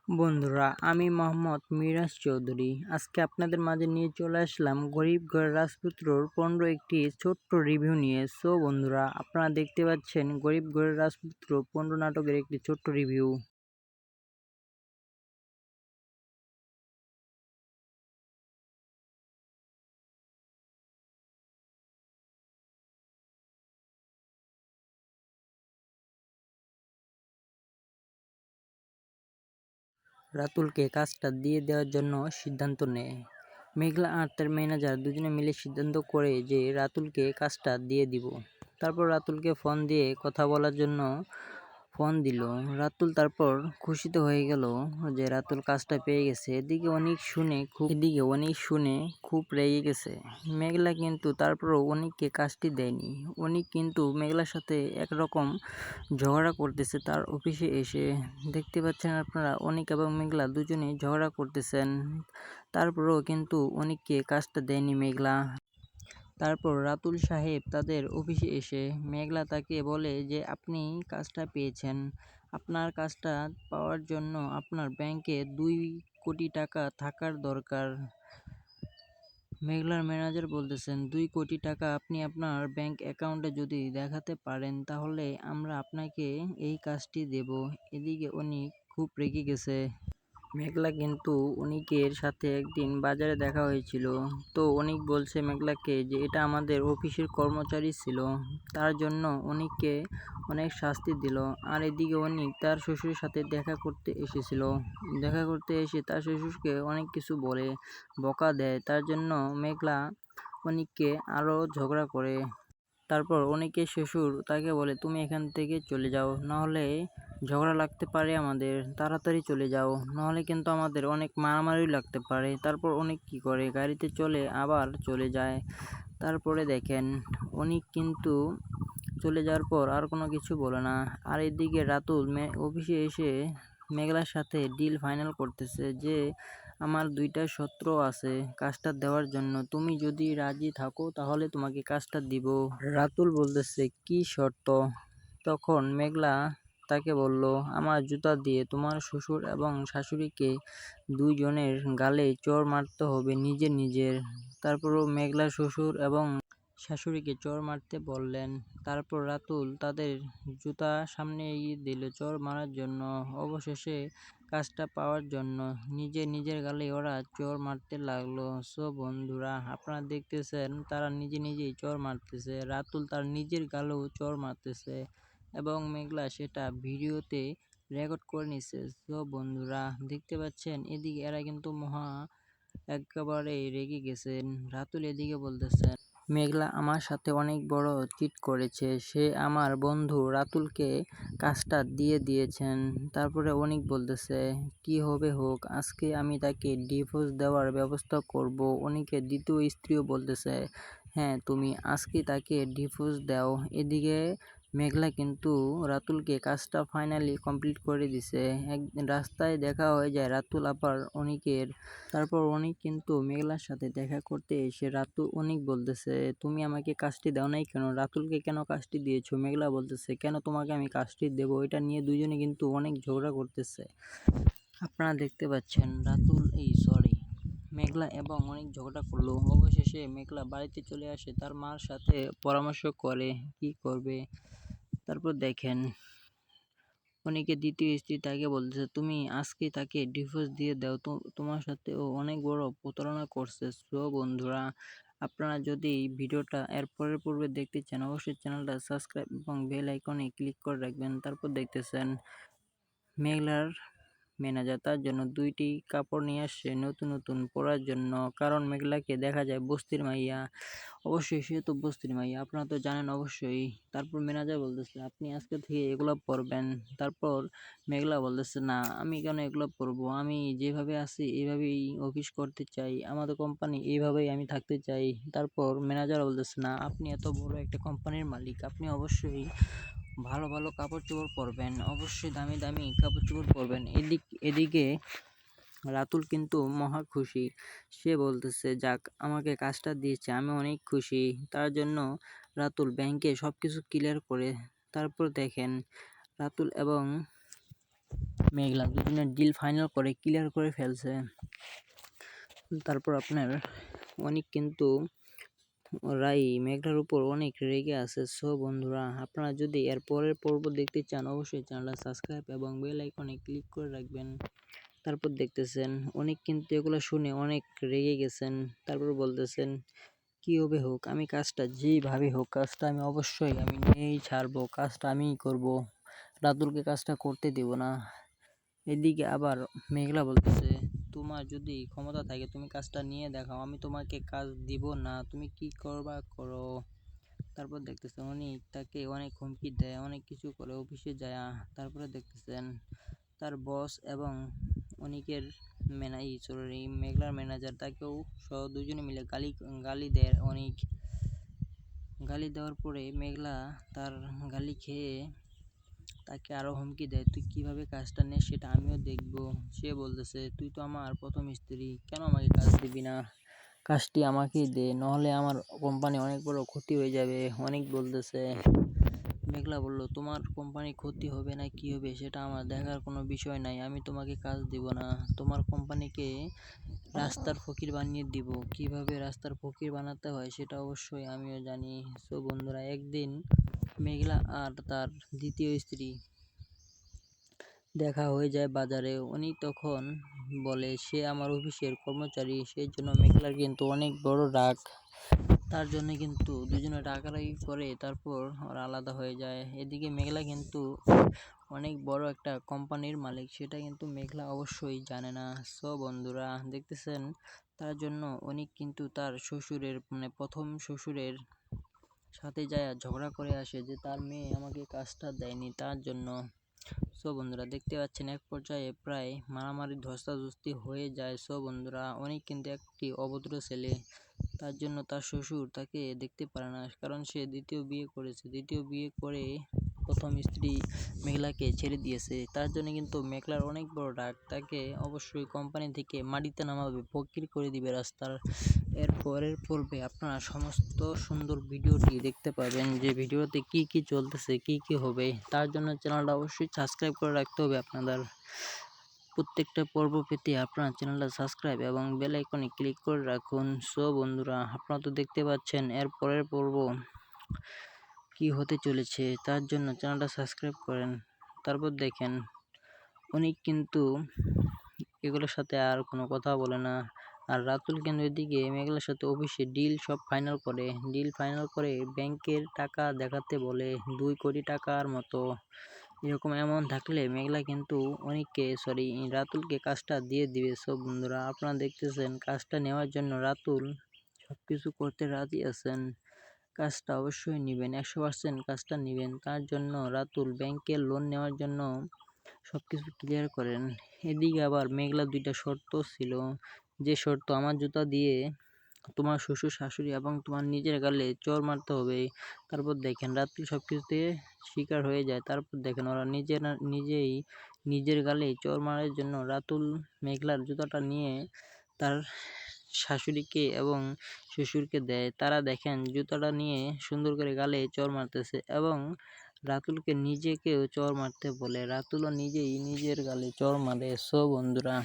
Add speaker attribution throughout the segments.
Speaker 1: বন্ধুরা, আমি মোহাম্মদ মিরাজ চৌধুরী। আজকে আপনাদের মাঝে নিয়ে চলে আসলাম গরিব ঘরের রাজপুত্রর 15 একটি ছোট্ট রিভিউ নিয়ে। সো বন্ধুরা, আপনারা দেখতে পাচ্ছেন গরিব ঘরের রাজপুত্র 15 নাটকের একটি ছোট্ট রিভিউ। রাতুলকে কাজটা দিয়ে দেওয়ার জন্য সিদ্ধান্ত নেয়। মেঘলা আর তার ম্যানেজার দুজনে মিলে সিদ্ধান্ত করে যে রাতুলকে কাজটা দিয়ে দিব। তারপর রাতুলকে ফোন দিয়ে কথা বলার জন্য ফোন দিল। রাতুল তারপর খুশিতে হয়ে গেল যে রাতুল কাজটা পেয়ে গেছে। এদিকে অনিক শুনে খুব রেগে গেছে। মেঘলা কিন্তু তারপরও অনিককে কাজটি দেয়নি। অনিক কিন্তু মেঘলার সাথে একরকম ঝগড়া করতেছে তার অফিসে এসে। দেখতে পাচ্ছেন আপনারা, অনিক এবং মেঘলা দুজনেই ঝগড়া করতেছেন। তারপরেও কিন্তু অনিককে কাজটা দেয়নি মেঘলা। তারপর রাতুল সাহেব তাদের অফিসে এসে মেঘলা তাকে বলে যে আপনি কাজটা পেয়েছেন। আপনার কাজটা পাওয়ার জন্য আপনার ব্যাংকে 2 কোটি টাকা থাকার দরকার। মেঘলার ম্যানেজার বলতেছেন, 2 কোটি টাকা আপনি আপনার ব্যাংক অ্যাকাউন্টে যদি দেখাতে পারেন তাহলে আমরা আপনাকে এই কাজটি দেব। এদিকে অনিক খুব রেগে গেছে। মেঘলা কিন্তু অনিকের সাথে একদিন বাজারে দেখা হয়েছিল। তো অনিক বলছে মেঘলাকে যে এটা আমাদের অফিসের কর্মচারী ছিল, তার জন্য অনিককে অনেক শাস্তি দিল। আর এদিকে অনিক তার শ্বশুরের সাথে দেখা করতে এসেছিল। দেখা করতে এসে তার শ্বশুরকে অনেক কিছু বলে বকা দেয়। তার জন্য মেঘলা অনিককে আরও ঝগড়া করে। তারপর অনিকের শ্বশুর তাকে বলে তুমি এখান থেকে চলে যাও, নাহলে ঝগড়া লাগতে পারে আমাদের, তাড়াতাড়ি চলে যাও, নাহলে কিন্তু আমাদের অনেক মারামারি লাগতে পারে। তারপর অনিক কী করে, গাড়িতে চলে আবার চলে যায়। তারপরে দেখেন অনিক কিন্তু চলে যাওয়ার পর আর কোনো কিছু বলে না। আর এদিকে রাতুল অফিসে এসে মেঘলার সাথে ডিল ফাইনাল করতেছে যে আমার 2টা শর্ত আছে কাজটা দেওয়ার জন্য, তুমি যদি রাজি থাকো তাহলে তোমাকে কাজটা দিব। রাতুল বলতেছে কি শর্ত? তখন মেঘলা তাকে বলল, আমার জুতা দিয়ে তোমার শ্বশুর এবং শাশুড়িকে 2 জনের গালে চড় মারতে হবে নিজের। তারপরও মেঘলা শ্বশুর এবং শাশুড়িকে চড় মারতে বললেন। তারপর রাতুল তাদের জুতা সামনে এগিয়ে দিল চড় মারার জন্য। অবশেষে কাজটা পাওয়ার জন্য নিজের গালে ওরা চড় মারতে লাগলো। সো বন্ধুরা, আপনারা দেখতেছেন তারা নিজেই চড় মারতেছে। রাতুল তার নিজের গালেও চড় মারতেছে এবং মেঘলা সেটা ভিডিওতে রেকর্ড করে নিছে। সো বন্ধুরা, দেখতে পাচ্ছেন এদিকে এরা কিন্তু একেবারে রেগে গেছেন। রাতুল এদিকে বলতেছে, মেঘলা আমার সাথে অনেক বড় চিট করেছে, সে আমার বন্ধু রাতুলকে কাজটা দিয়ে দিয়েছেন। তারপরে অনিক বলতেছে, কি হবে হোক, আজকে আমি তাকে ডিভোর্স দেওয়ার ব্যবস্থা করব। অনিকের দ্বিতীয় স্ত্রীও বলতেছে, হ্যাঁ তুমি আজকে তাকে ডিভোর্স দাও। এদিকে মেঘলা কিন্তু রাতুলকে কাজটা ফাইনালি কমপ্লিট করে দিছে। একদিন রাস্তায় দেখা হয়ে যায় রাতুল আবার অনিকের। তারপর অনিক কিন্তু মেঘলার সাথে দেখা করতে এসে অনিক বলতেছে, তুমি আমাকে কাজটি দাও নাই কেন? রাতুলকে কেন কাজটি দিয়েছো? মেঘলা বলতেছে, কেন তোমাকে আমি কাজটি দেব? এটা নিয়ে দুজনে কিন্তু অনেক ঝগড়া করতেছে। আপনারা দেখতে পাচ্ছেন মেঘলা এবং অনেক ঝগড়া করলো। অবশেষে মেঘলা বাড়িতে চলে আসে, তার মার সাথে পরামর্শ করে কি করবে। তারপর দেখেন অনিকের দ্বিতীয় স্ত্রী তাকে বলতেছে, তুমি আজকে তাকে ডিভোর্স দিয়ে দাও, তোমার সাথে ও অনেক বড় প্রতারণা করছে। সো বন্ধুরা, আপনারা যদি ভিডিওটা এর পূর্বে দেখতে চান অবশ্যই চ্যানেলটা সাবস্ক্রাইব এবং বেল আইকনে ক্লিক করে রাখবেন। তারপর দেখতেছেন মেঘলার ম্যানেজার তার জন্য 2টি কাপড় নিয়ে আসছে নতুন পরার জন্য, কারণ মেঘলাকে দেখা যায় বস্তির মাইয়া। অবশ্যই সে তো বস্তির মাইয়া, আপনারা তো জানেন অবশ্যই। তারপর ম্যানেজার বলতেছে, আপনি আজকে থেকে এগুলো পরবেন। তারপর মেঘলা বলতেছে, না আমি কেন এগুলো পরবো, আমি যেভাবে আছি এইভাবেই অফিস করতে চাই, আমাদের কোম্পানি এইভাবেই আমি থাকতে চাই। তারপর ম্যানেজার বলতেছে, না আপনি এত বড় একটা কোম্পানির মালিক, আপনি অবশ্যই ভালো কাপড় চোপড় পরবেন, অবশ্যই দামি কাপড় চোপড় পরবেন। এদিকে রাতুল কিন্তু মহা খুশি। সে বলতেছে, যাক আমাকে কাজটা দিয়েছে, আমি অনেক খুশি। তার জন্য রাতুল ব্যাংকে সব কিছু ক্লিয়ার করে। তারপর দেখেন রাতুল এবং মেঘলা দুজনের ডিল ফাইনাল করে ক্লিয়ার করে ফেলছে। তারপর আপনার অনেক কিন্তু রাই মেঘলার উপর অনেক রেগে আছে। সো বন্ধুরা, আপনারা যদি এর পরের পর্ব দেখতে চান অবশ্যই চ্যানেলটা সাবস্ক্রাইব এবং বেল আইকনে ক্লিক করে রাখবেন। তারপর দেখতেছেন অনেক কিন্তু এগুলো শুনে অনেক রেগে গেছেন। তারপর বলতেছেন কী হবে হোক, আমি কাজটা যেইভাবে হোক কাজটা আমি অবশ্যই আমি নিয়েই ছাড়বো, কাজটা আমিই করব, রাতুলকে কাজটা করতে দেব না। এদিকে আবার মেঘলা বলতেছে তোমার যদি ক্ষমতা থাকে তুমি কাজটা নিয়ে দেখাও, আমি তোমাকে কাজ দিব না, তুমি কি করবা করো। তারপর দেখতেছেন অনেক তাকে অনেক হুমকি দেয়, অনেক কিছু করে, অফিসে যায়। তারপরে দেখতেছেন তার বস এবং অনেকের মেঘলার ম্যানেজার তাকেও সহ দুজনে মিলে গালি দেয়। অনেক গালি দেওয়ার পরে মেঘলা তার গালি খেয়ে তাকে আরও হুমকি দেয়, তুই কিভাবে কাজটা নেস সেটা আমিও দেখব। সে বলতেছে তুই তো আমার প্রথম স্ত্রী, কেন আমাকে কাজ দিবি না, কাজটি আমাকেই দে, নাহলে আমার কোম্পানি অনেক বড় ক্ষতি হয়ে যাবে। অনেক বলতেছে। মেঘলা বলল তোমার কোম্পানি ক্ষতি হবে না কি হবে সেটা আমার দেখার কোনো বিষয় নাই, আমি তোমাকে কাজ দিব না, তোমার কোম্পানিকে রাস্তার ফকির বানিয়ে দিব, কিভাবে রাস্তার ফকির বানাতে হয় সেটা অবশ্যই আমিও জানি। সো বন্ধুরা, একদিন মেঘলা আর তার দ্বিতীয় স্ত্রী দেখা হয়ে যায় বাজারে। উনি তখন বলে সে আমার অফিসের কর্মচারী, সেই জন্য মেঘলার কিন্তু অনেক বড় রাগ। তার জন্য কিন্তু দুজনে রাগারাগি করে তারপর ওরা আলাদা হয়ে যায়। এদিকে মেঘলা কিন্তু অনেক বড় একটা কোম্পানির মালিক, সেটা কিন্তু মেঘলা অবশ্যই জানে না। সো বন্ধুরা দেখতেছেন, তার জন্য অনেক কিন্তু তার শ্বশুরের প্রথম শ্বশুরের সাথে যায় ঝগড়া করে আসে যে তার মেয়ে আমাকে কাজটা দেয়নি তার জন্য। সো বন্ধুরা দেখতে পাচ্ছেন এক পর্যায়ে প্রায় মারামারি ধস্তাধস্তি হয়ে যায়। সো বন্ধুরা, অনেক কিন্তু একটি অভদ্র ছেলে, তার জন্য তার শ্বশুর তাকে দেখতে পারে না, কারণ সে দ্বিতীয় বিয়ে করেছে। দ্বিতীয় বিয়ে করে প্রথম স্ত্রী মেঘলাকে ছেড়ে দিয়েছে। তার জন্য কিন্তু মেঘলার অনেক বড় রাগ, তাকে অবশ্যই কোম্পানি থেকে মাটিতে নামাবে, ফকির করে দিবে রাস্তার। এর পরের পর্বে আপনারা সমস্ত সুন্দর ভিডিওটি দেখতে পাবেন, যে ভিডিওতে কি কি চলতেছে, কি কি হবে। তার জন্য চ্যানেলটা অবশ্যই সাবস্ক্রাইব করে রাখতে হবে আপনাদের। প্রত্যেকটা পর্ব পেতে আপনার চ্যানেলটা সাবস্ক্রাইব এবং বেল আইকনে ক্লিক করে রাখুন। সো বন্ধুরা, আপনারা তো দেখতে পাচ্ছেন এর পরের পর্ব কি হতে চলেছে, তার জন্য চ্যানেলটা সাবস্ক্রাইব করেন। তারপর দেখেন অনেক কিন্তু এগুলোর সাথে আর কোনো কথা বলে না। আর রাতুল কিন্তু এদিকে মেঘলার সাথে অফিসে ডিল সব ফাইনাল করে, ব্যাংকের টাকা দেখাতে বলে 2 কোটি টাকার মতো। এরকম অ্যামাউন্ট থাকলে মেঘলা কিন্তু রাতুলকে কাজটা দিয়ে দিবে। সব বন্ধুরা, আপনারা দেখতেছেন কাজটা নেওয়ার জন্য রাতুল সব কিছু করতে রাজি আছেন। কাজটা অবশ্যই নেবেন, 100% কাজটা নেবেন। তার জন্য রাতুল ব্যাংকের লোন নেওয়ার জন্য সব কিছু ক্লিয়ার করেন। এদিকে আবার মেঘলা 2টা শর্ত ছিল, যে শর্ত আমার জুতা দিয়ে তোমার শ্বশুর শাশুড়ি এবং তোমার নিজের গালে চড় মারতে হবে। তারপর দেখেন রাতুল সব কিছুতে শিকার হয়ে যায়। তারপর দেখেন ওরা নিজেই নিজের গালে চড় মারার জন্য রাতুল মেঘলার জুতাটা নিয়ে তার শাশুড়িকে এবং শ্বশুরকে দেয়। তারা দেখেন জুতাটা নিয়ে সুন্দর করে গালে চড় মারতেছে এবং রাতুলকে নিজেকেও চড় মারতে বলে, রাতুলও নিজেই নিজের গালে চড় মারে। সো বন্ধুরা,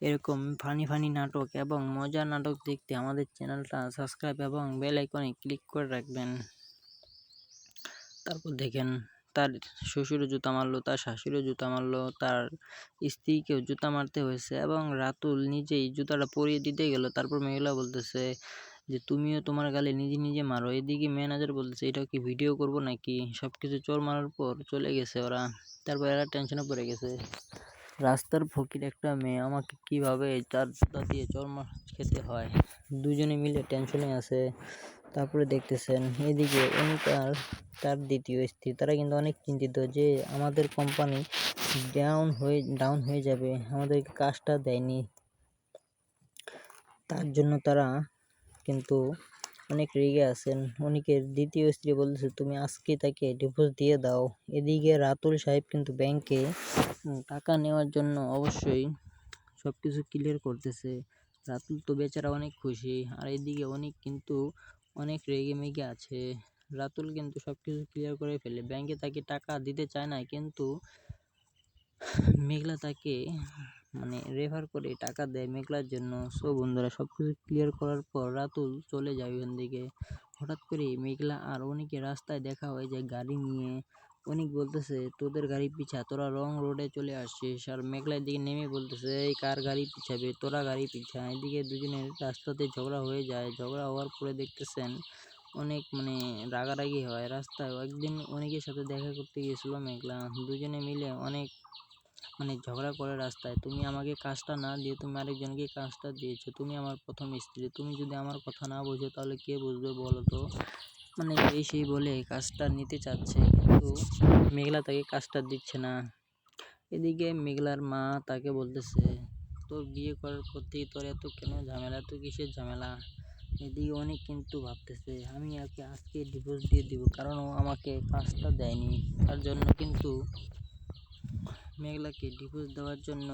Speaker 1: এরকম ফানি নাটক এবং মজার নাটক দেখতে আমাদের চ্যানেলটা সাবস্ক্রাইব এবং বেল আইকনে ক্লিক করে রাখবেন। তারপর দেখেন তার শ্বশুরও জুতা মারলো, তার শাশুড়িও জুতা মারলো, তার স্ত্রীকেও জুতা মারতে হয়েছে এবং রাতুল নিজেই জুতাটা পরিয়ে দিতে গেল। তারপর মেঘলা বলতেছে যে তুমিও তোমার গালে নিজে নিজে মারো। এদিকে ম্যানেজার বলতেছে এটা কি ভিডিও করব নাকি, সব কিছু চোর মারার পর চলে গেছে ওরা। তারপর এরা টেনশনে পড়ে গেছে, রাস্তার ফকির একটা মেয়ে আমাকে কিভাবে তার জুতা দিয়ে চোর খেতে হয়। দুজনে মিলে টেনশনে আছে। তারপরে দেখতেছেন এদিকে আর তার দ্বিতীয় স্ত্রী, তারা কিন্তু অনেক চিন্তিত যে আমাদের কোম্পানি ডাউন হয়ে যাবে, আমাদেরকে কাজটা দেয়নি। তার জন্য তারা কিন্তু অনেক রেগে আছেন। অনেকের দ্বিতীয় স্ত্রী বলতেছে তুমি আজকে তাকে ডিভোর্স দিয়ে দাও। এদিকে রাতুল সাহেব কিন্তু ব্যাংকে টাকা নেওয়ার জন্য অবশ্যই সব কিছু ক্লিয়ার করতেছে। রাতুল তো বেচারা অনেক খুশি, আর এদিকে কিন্তু অনেক রেগে মেগে আছে। রাতুল কিন্তু সব কিছু ক্লিয়ার করে ফেলে, ব্যাংকে তাকে টাকা দিতে চায় না, কিন্তু মেঘলা তাকে রেফার করে টাকা দেয় মেঘলার জন্য। সো বন্ধুরা, সব কিছু ক্লিয়ার করার পর রাতুল চলে যায় ওখান থেকে। হঠাৎ করে মেঘলা আর অনিকের রাস্তায় দেখা হয়ে যায় গাড়ি নিয়ে। অনিক বলতেছে, তোদের গাড়ি পিছা, তোরা রং রোডে চলে আসছিস। আর মেঘলা এদিকে নেমে বলতেছে, এই কার গাড়ি পিছাবে, তোরা গাড়ি পিছা। এদিকে দুজনের রাস্তাতে ঝগড়া হয়ে যায়। ঝগড়া হওয়ার পরে দেখতেছেন অনেক রাগারাগি হয় রাস্তায়। একদিন অনেকের সাথে দেখা করতে গিয়েছিল মেঘলা। দুজনে মিলে অনেক ঝগড়া করে রাস্তায়। তুমি আমাকে কাজটা না দিয়ে তুমি আরেকজনকে কাজটা দিয়েছো। তুমি আমার প্রথম স্ত্রী, তুমি যদি আমার কথা না বোঝো তাহলে কে বুঝবে বলো তো। এই সেই বলে কাজটা নিতে চাচ্ছে, কিন্তু মেঘলা তাকে কাজটা দিচ্ছে না। এদিকে মেঘলার মা তাকে বলতেছে, তোর বিয়ে করার পর থেকে তোর এত কেন ঝামেলা, এত কিসের ঝামেলা। এদিকে অনেক কিন্তু ভাবতেছে, আমি ওকে আজকে ডিভোর্স দিয়ে দিব, কারণ ও আমাকে কাজটা দেয়নি। তার জন্য কিন্তু মেঘলাকে ডিভোর্স দেওয়ার জন্য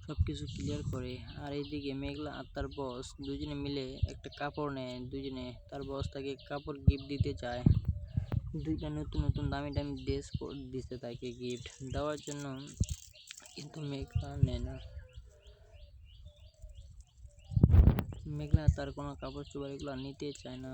Speaker 1: সব কিছু ক্লিয়ার করে। আর এইদিকে মেঘলা আর তার বস দুজনে মিলে একটা কাপড় নেয়। দুজনে, তার বস তাকে কাপড় গিফট দিতে চায়। দুইটা নতুন নতুন দামি দামি ড্রেস দিছে তাকে গিফট দেওয়ার জন্য, কিন্তু মেঘলা নেয় না। মেঘলা তার কোনো কাপড় চোপড় এগুলো নিতে চায় না।